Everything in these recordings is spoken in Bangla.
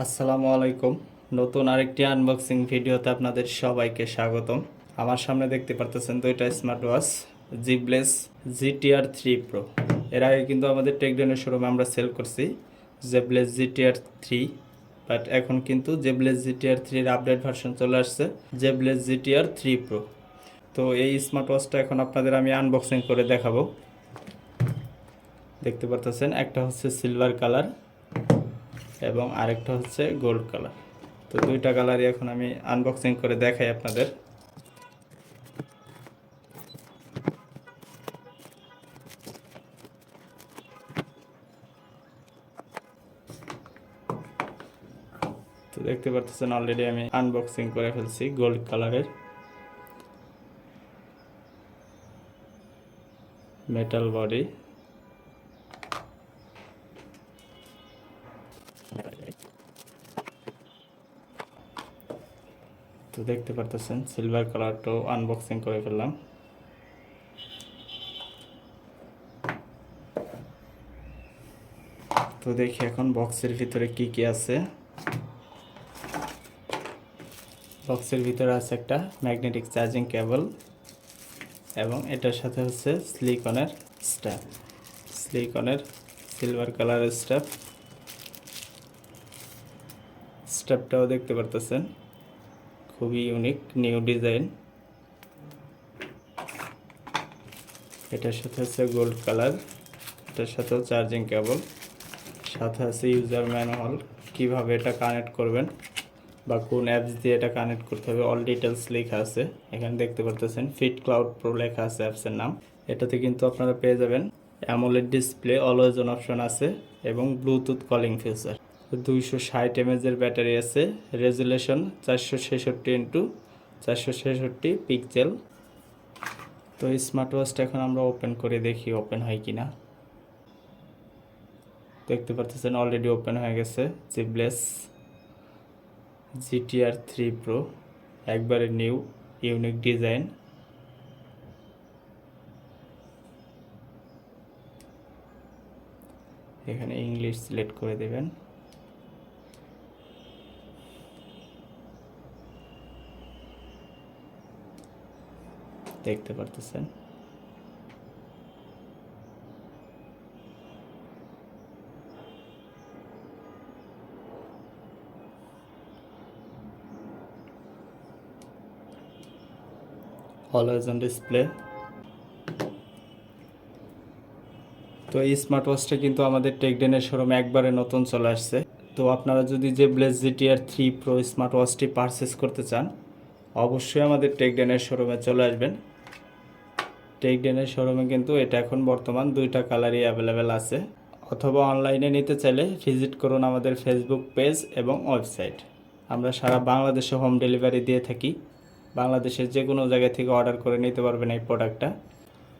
আসসালামু আলাইকুম। নতুন আরেকটি আনবক্সিং ভিডিওতে আপনাদের সবাইকে স্বাগতম। আমার সামনে দেখতে পারতেছেন দুইটা smart watch Zeblaze GTR 3 Pro। এর আগে কিন্তু আমাদের টেকডেনের শোরুমে আমরা সেল করছি Zeblaze GTR 3, বাট এখন কিন্তু Zeblaze GTR 3 এর আপডেট ভার্সন চলে আসছে Zeblaze GTR 3 Pro। তো এই স্মার্ট ওয়াচটা এখন আপনাদের আমি আনবক্সিং করে দেখাবো। দেখতে পারতেছেন একটা হচ্ছে সিলভার কালার এবং আরেকটা হচ্ছে গোল্ড কালার। তো দুইটা কালারই এখন আমি আনবক্সিং করে দেখাই আপনাদের। তো দেখতে পাচ্ছেন অলরেডি আমি আনবক্সিং করে ফেলছি গোল্ড কালারের মেটাল বডি। তো দেখতে পারতেছেন সিলভার কালারটাও আনবক্সিং করে ফেললাম। তো দেখি এখন বক্সের ভিতরে কি কি আছে। বক্সের ভিতরে আছে একটা ম্যাগনেটিক চার্জিং কেবল এবং এটার সাথে হচ্ছে সিলিকনের স্ট্র্যাপ, সিলিকনের সিলভার কালারের স্ট্র্যাপটাও দেখতে পারতেছেন খুবই ইউনিক নিউ ডিজাইন। এটার সাথে হচ্ছে গোল্ড কালার, এটার সাথেও চার্জিং কেবল, সাথে আছে ইউজার ম্যানুয়াল, কিভাবে এটা কানেক্ট করবেন বা কোন অ্যাপস দিয়ে এটা কানেক্ট করতে হবে, অল ডিটেলস লেখা আছে। এখানে দেখতে পারতেছেন ফিট ক্লাউড প্রো লেখা আছে অ্যাপসের নাম। এটাতে কিন্তু আপনারা পেয়ে যাবেন AMOLED display, always on option আছে এবং ব্লুটুথ কলিং ফিচার। 260 mAh এর ব্যাটারি আছে, রেজুলেশন 466x466 পিক্সেল। তো এই স্মার্ট ওয়াচটা এখন আমরা ওপেন করে দেখি ওপেন হয় কিনা। দেখতে পাচ্ছেন অলরেডি ওপেন হয়ে গেছে Zeblaze GTR 3 Pro, একবারে নিউ ইউনিক ডিজাইন। এখানে ইংলিশ সিলেক্ট করে দেবেন। দেখতে পারতেছেন অলওয়েজ অন ডিসপ্লে। তো এই স্মার্ট ওয়াচটা কিন্তু আমাদের টেকডেনের শোরুমে একবারে নতুন চলে আসছে। তো আপনারা যদি Zeblaze GTR 3 Pro স্মার্ট ওয়াচটি পারচেস করতে চান অবশ্যই আমাদের টেকডেনের শোরুমে চলে আসবেন। টেকডেনের শোরুমে কিন্তু এটা এখন বর্তমান দুইটা কালারই অ্যাভেলেবেল আছে, অথবা অনলাইনে নিতে চাইলে ভিজিট করুন আমাদের ফেসবুক পেজ এবং ওয়েবসাইট। আমরা সারা বাংলাদেশে হোম ডেলিভারি দিয়ে থাকি, বাংলাদেশের যে কোনো জায়গা থেকে অর্ডার করে নিতে পারবেন এই প্রোডাক্টটা।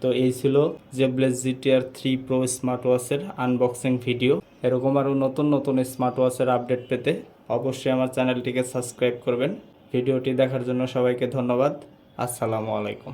তো এই ছিল Zeblaze GTR 3 Pro স্মার্ট ওয়াচের আনবক্সিং ভিডিও। এরকম আরও নতুন নতুন স্মার্ট ওয়াচের আপডেট পেতে অবশ্যই আমার চ্যানেলটিকে সাবস্ক্রাইব করবেন। ভিডিওটি দেখার জন্য সবাইকে ধন্যবাদ। আসসালামু আলাইকুম।